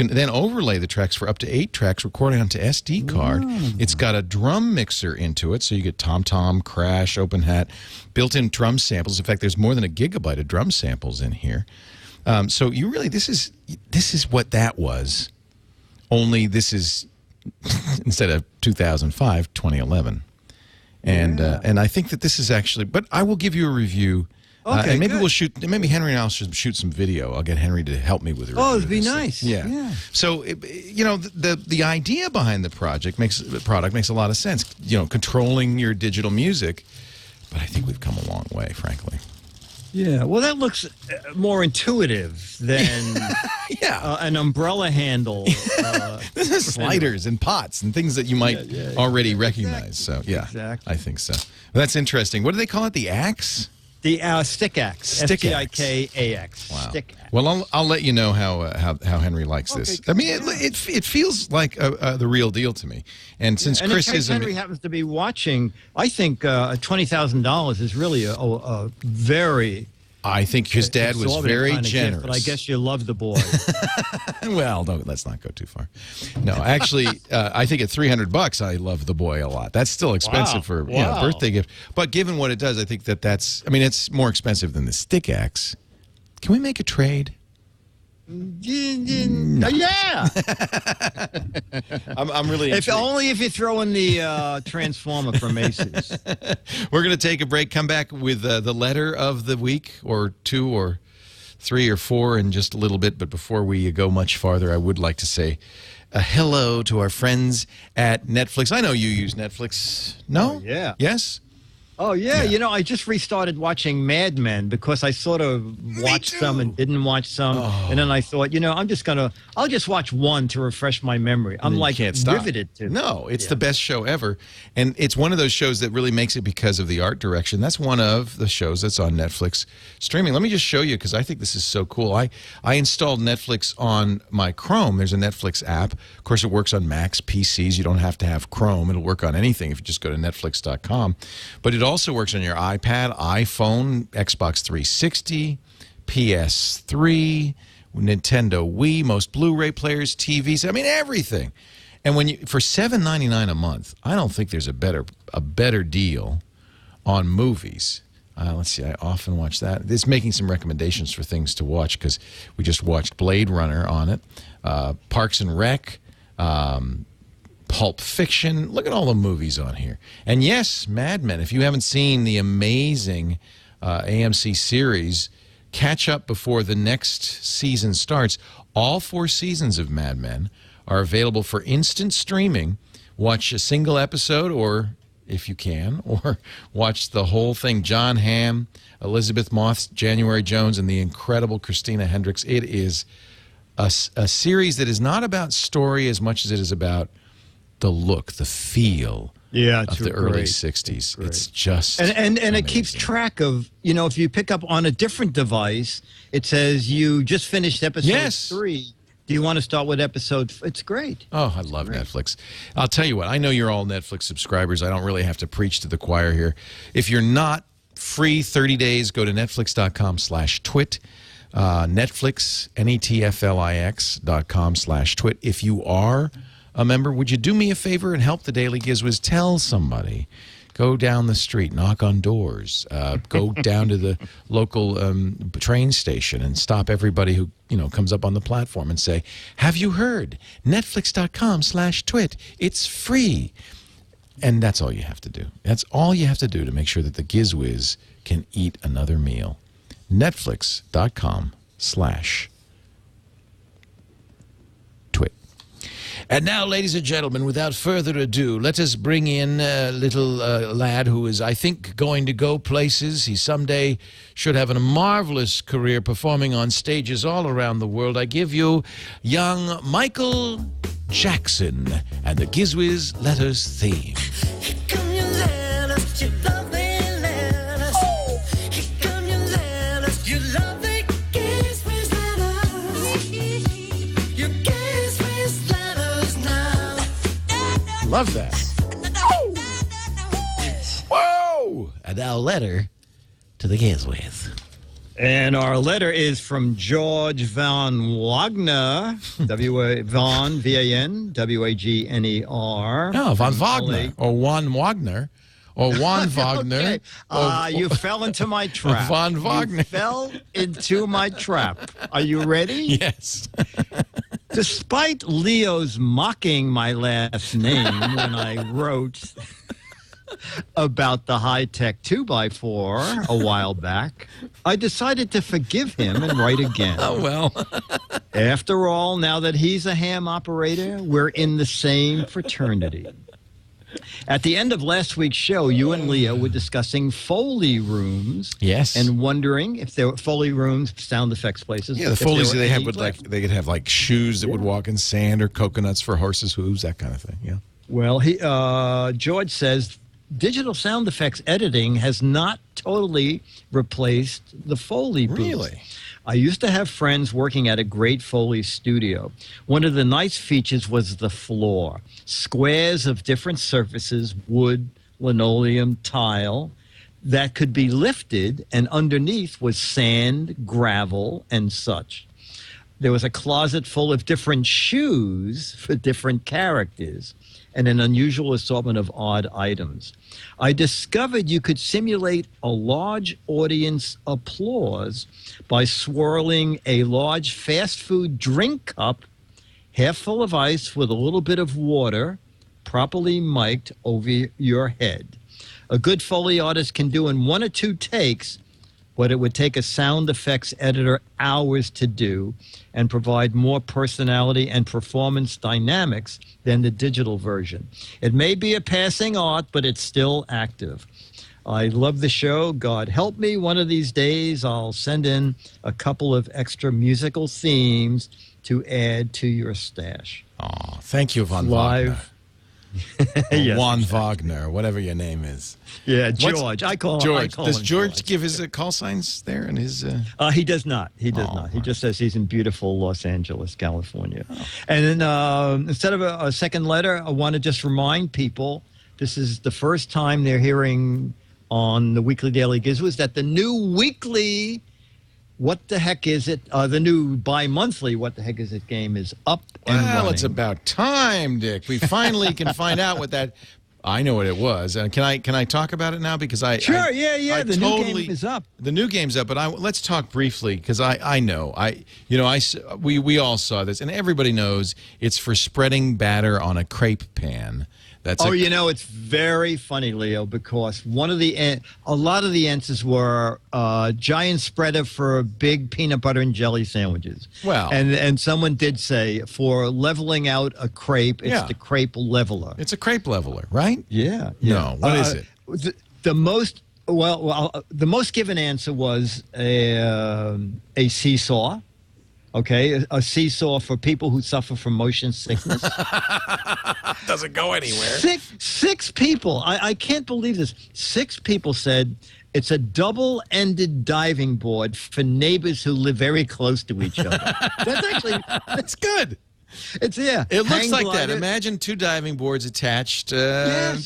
then overlay the tracks for up to 8 tracks, recording onto SD card. It's got a drum mixer into it, so you get tom-tom, crash, open hat, built-in drum samples. In fact, there's more than 1 gigabyte of drum samples in here. So you really, this is what that was, only this is instead of 2005, 2011. And I think that this is actually, but I will give you a review. Okay, and maybe good. maybe Henry and I'll shoot some video. I'll get Henry to help me with the review. Oh, it'd be nice. Yeah. So, the idea behind the product makes a lot of sense. Controlling your digital music, but I think we've come a long way, frankly. Yeah, well, that looks more intuitive than an umbrella handle. This is sliders and pots and things that you might already recognize. Exactly. So, I think so. Well, that's interesting. What do they call it? The axe? The stick axe. STIKAX. Wow. Stick axe. Well, I'll let you know how Henry likes this. I mean, it feels like the real deal to me. And since Chris is Henry happens to be watching, I think $20,000 is really a very. I think his dad was very generous. But I guess you love the boy. Well, no, let's not go too far. No, actually, I think at $300, I love the boy a lot. That's still expensive for a birthday gift. But given what it does, I think that's. I mean, it's more expensive than the stick axe. Can we make a trade? Yeah. I'm really. Only if you throw in the Transformer from ASUS. We're going to take a break. Come back with the letter of the week, or 2 or 3 or 4 in just a little bit. But before we go much farther, I would like to say a hello to our friends at Netflix. I know you use Netflix. No? Oh, yeah. Yes? Oh, yeah. I just restarted watching Mad Men because I sort of watched some and didn't watch some. And then I thought, I'll just watch one to refresh my memory. I'm like riveted to it. No, it's the best show ever. And it's one of those shows that really makes it because of the art direction. That's one of the shows that's on Netflix streaming. Let me just show you because I think this is so cool. I installed Netflix on my Chrome. There's a Netflix app. Of course, it works on Macs, PCs. You don't have to have Chrome. It'll work on anything if you just go to Netflix.com. But it also works on your iPad, iPhone, Xbox 360, PS3, Nintendo Wii, most Blu-ray players, TVs. I mean, everything. And for $7.99 a month, I don't think there's a better deal on movies. Let's see. I often watch that. It's making some recommendations for things to watch because we just watched Blade Runner on it, Parks and Rec. Pulp Fiction. Look at all the movies on here. And yes, Mad Men. If you haven't seen the amazing AMC series, catch up before the next season starts. All 4 seasons of Mad Men are available for instant streaming. Watch a single episode, or if you can, or watch the whole thing. John Hamm, Elizabeth Moss, January Jones, and the incredible Christina Hendricks. It is a series that is not about story as much as it is about the look, the feel of the early 60s. It's just and it keeps track of, if you pick up on a different device, it says you just finished episode 3. Do you want to start with episode? It's great. Oh, I love Netflix. I'll tell you what, I know you're all Netflix subscribers. I don't really have to preach to the choir here. If you're not, free 30 days, go to netflix.com/twit. Netflix, netflix.com/twit. If you are a member, would you do me a favor and help the Daily GizWiz? Tell somebody. Go down the street, knock on doors, go down to the local train station and stop everybody who comes up on the platform and say, have you heard? Netflix.com/twit. It's free. And that's all you have to do. That's all you have to do to make sure that the GizWiz can eat another meal. Netflix.com/twit. And now, ladies and gentlemen, without further ado, let us bring in a little lad who is, I think, going to go places. He someday should have a marvelous career performing on stages all around the world. I give you young Michael Jackson and the GizWiz Letters theme. Love that. Whoa! And now, letter to the GizWiz. And our letter is from George Van Wagner, Van, V-A-N, W-A-G-N-E-R. No, Van Wagner, or Juan Wagner, or Juan Wagner. Okay. You fell into my trap. Van Wagner. You fell into my trap. Are you ready? Yes. Despite Leo's mocking my last name when I wrote about the high-tech 2x4 a while back, I decided to forgive him and write again. Oh, well. After all, now that he's a ham operator, we're in the same fraternity. At the end of last week's show, you and Leo were discussing Foley rooms. Yes. And wondering if there were Foley rooms, sound effects places. Yeah, the Foleys they have they could have like shoes that would walk in sand or coconuts for horses' hooves, that kind of thing. Yeah. Well, George says digital sound effects editing has not totally replaced the Foley booth. Really? I used to have friends working at a great Foley studio. One of the nice features was the floor. Squares of different surfaces, wood, linoleum, tile, that could be lifted, and underneath was sand, gravel, and such. There was a closet full of different shoes for different characters and an unusual assortment of odd items. I discovered you could simulate a large audience applause by swirling a large fast food drink cup half full of ice with a little bit of water properly mic'd over your head. A good Foley artist can do in 1 or 2 takes what it would take a sound effects editor hours to do and provide more personality and performance dynamics than the digital version. It may be a passing art, but it's still active. I love the show. God help me. One of these days, I'll send in a couple of extra musical themes to add to your stash. Oh, thank you, Van Live. Wagner. Yes, Juan exactly. Wagner, whatever your name is. Yeah, George. I call George. him Does George George give his call signs there and his? He does not. He does not. He just says he's in beautiful Los Angeles, California. Oh. And then instead of a second letter, I want to just remind people this is the first time they're hearing on the Weekly Daily GizWiz that the new weekly What the Heck Is It? The new bi-monthly What the Heck Is It game is up and running. Well, it's about time, Dick. We finally can find out what that. I know what it was. And can I talk about it now? Because I the new game is up. The new game's up, but let's talk briefly because I know we all saw this, and everybody knows it's for spreading batter on a crepe pan. That's it's very funny, Leo, because a lot of the answers were giant spreader for big peanut butter and jelly sandwiches. Well, and someone did say for leveling out a crepe, it's the crepe leveler. It's a crepe leveler, right? Yeah. No, what is it? The most given answer was a seesaw. Okay, a seesaw for people who suffer from motion sickness. Doesn't go anywhere. Six people. I can't believe this. 6 people said it's a double-ended diving board for neighbors who live very close to each other. That's good. It looks like that. Imagine 2 diving boards attached end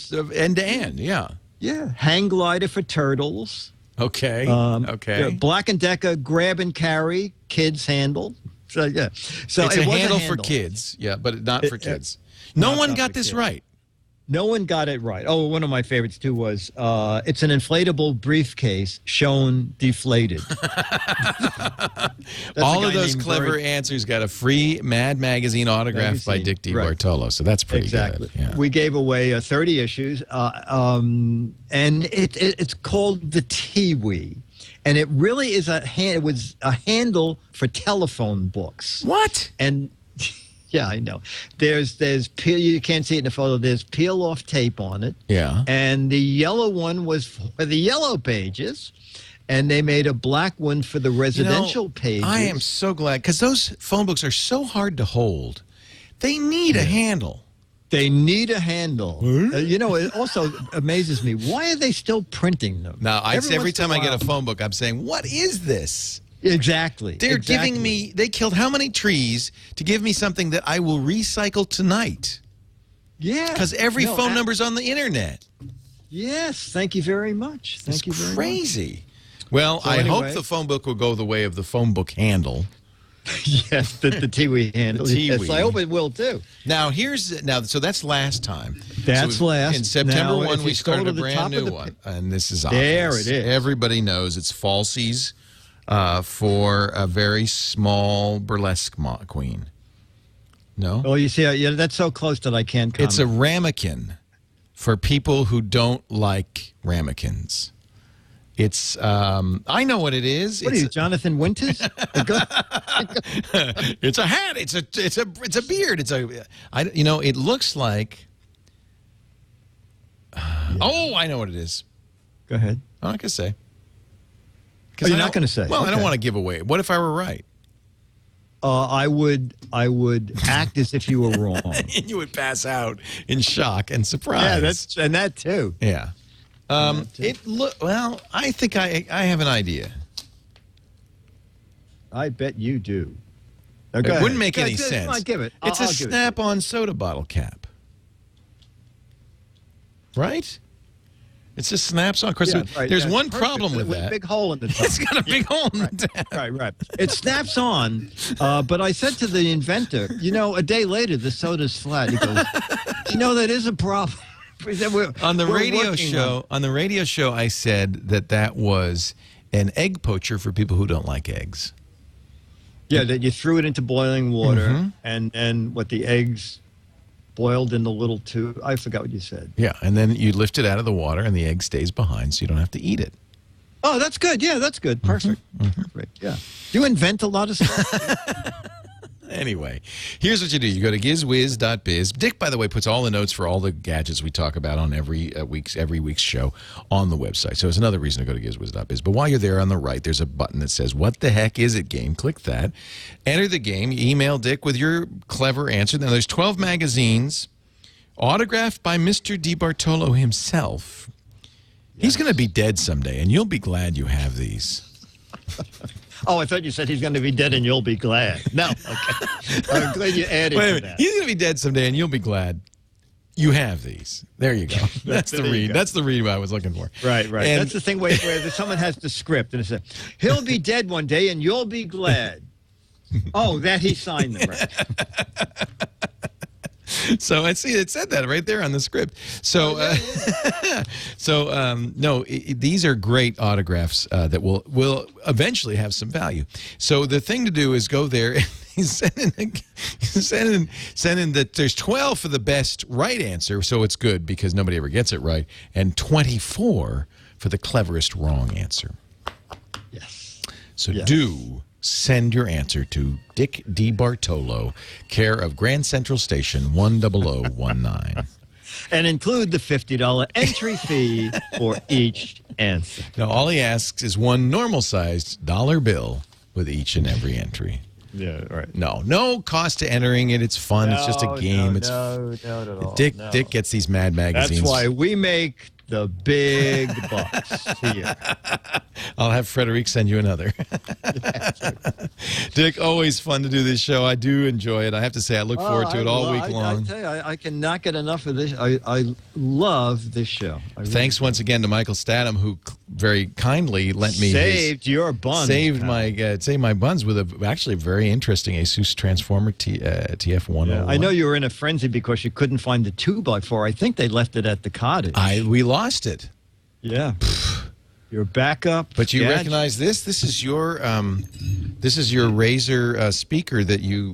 to end. Yeah. Yeah. Hang glider for turtles. Okay. Okay. Black & Decker grab and carry kids handle. So yeah. So it's a handle for kids. Yeah, but not for kids. No one got this right. No one got it right. Oh, one of my favorites too was it's an inflatable briefcase shown deflated. All of those clever answers got a free Mad Magazine autograph by Dick DeBartolo. So that's pretty good. Yeah. We gave away 30 issues, and it's called the TWiT. And it really is it was a handle for telephone books. What? And yeah, I know. There's peel. You can't see it in the photo. There's peel-off tape on it. Yeah. And the yellow one was for the yellow pages, and they made a black one for the residential pages. I am so glad because those phone books are so hard to hold. They need a handle. They need a handle. It also amazes me. Why are they still printing them? Now, every time I get a phone book, I'm saying, what is this? Exactly. They're giving me, they killed how many trees to give me something that I will recycle tonight? Yeah. Because every phone number's on the internet. Yes. Thank you very much. Thank you very much. Crazy. Well, So I anyway. hope the phone book will go the way of the phone book handle. Yes, the TWiT handle. The Yes, TWiT. I hope it will too. Now, so that's last time. That's last. In September Now, 1, if we you scroll started to a the brand top of new the one. And this is obvious. There it is. Everybody knows it's falsies for a very small burlesque queen. No? Oh, you see, yeah, that's so close that I can't comment. It's a ramekin for people who don't like ramekins. It's I know what it is. What are you, Jonathan Winters? It's a hat. It's a beard. It looks like. Oh, I know what it is. Go ahead. I'm not gonna say. Oh, you're not going to say? Well, I don't Okay. want to give away. What if I were right? I would act as if you were wrong. And you would pass out in shock and surprise. Yeah, that too. Yeah. Well, I think I have an idea. I bet you do. It wouldn't make any sense. Come on, give it. It's I'll a give it. snap-on soda bottle cap. Right? It just snaps on. Of course, Yeah, right, there's yeah, one perfect, problem with that. A big hole in the top. It's got a big hole in the top. Right. It snaps on, but I said to the inventor, a day later, the soda's flat. He goes, that is a problem. On the radio show, I said that was an egg poacher for people who don't like eggs. Yeah, that you threw it into boiling water, and what the eggs boiled in the little tube. I forgot what you said. Yeah, and then you lift it out of the water, and the egg stays behind, so you don't have to eat it. Oh, that's good. Yeah, that's good. Perfect. Perfect. Yeah. Do you invent a lot of stuff? Anyway, here's what you do. You go to GizWiz.Biz. Dick, by the way, puts all the notes for all the gadgets we talk about on every week's show on the website. So it's another reason to go to GizWiz.Biz. But while you're there on the right, there's a button that says, "What the heck is it, game?" Click that. Enter the game. You email Dick with your clever answer. Now, there's 12 magazines autographed by Mr. DeBartolo himself. He's going to be dead someday, and you'll be glad you have these. Oh, I thought you said he's going to be dead and you'll be glad. No, okay. I'm glad you added Wait a to minute. that. He's going to be dead someday, and you'll be glad you have these. There you go. That's the read. That's the read I was looking for. Right. And That's the thing where someone has the script and it says, he'll be dead one day and you'll be glad. Oh, that he signed them, right. So I see it said that right there on the script. So, these are great autographs that will eventually have some value. So the thing to do is go there and send in that there's 12 for the best right answer, so it's good because nobody ever gets it right, and 24 for the cleverest wrong answer. Yes. So do send your answer to Dick DeBartolo, care of Grand Central Station 10019. And include the $50 entry fee for each answer. Now, all he asks is one normal-sized dollar bill with each and every entry. Yeah, right. No cost to entering it. It's fun. It's just a game. No, at all. Dick No. Dick gets these Mad magazines. That's why we make the big bucks here. I'll have Frederic send you another. Dick, always fun to do this show. I do enjoy it. I have to say, I look forward to it all week long. I tell you, I cannot get enough of this. I love this show. Thanks once again to Michael Statham, who very kindly lent me saved your buns. Saved my buns with actually a very interesting ASUS Transformer TF101. Yeah, I know you were in a frenzy because you couldn't find the 2x4. I think they left it at the cottage. We lost it. Yeah. Your backup. But you gadget. recognize this? This is your Razer speaker that you.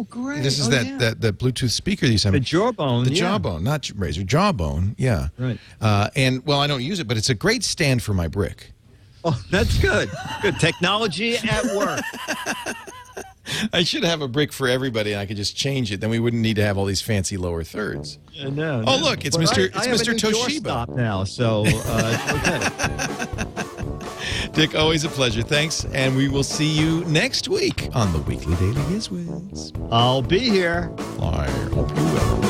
Great! This is that Bluetooth speaker that you sent me. The Jawbone. The Jawbone, not Razer. Jawbone. Yeah. Right. And I don't use it, but it's a great stand for my brick. Oh, that's good. Good technology at work. I should have a brick for everybody, and I could just change it. Then we wouldn't need to have all these fancy lower thirds. No. Oh, look, it's But Mr. I have a new Toshiba doorstop now, so it's okay. Dick, always a pleasure. Thanks, and we will see you next week on the Weekly Daily GizWiz. I'll be here. I hope you will.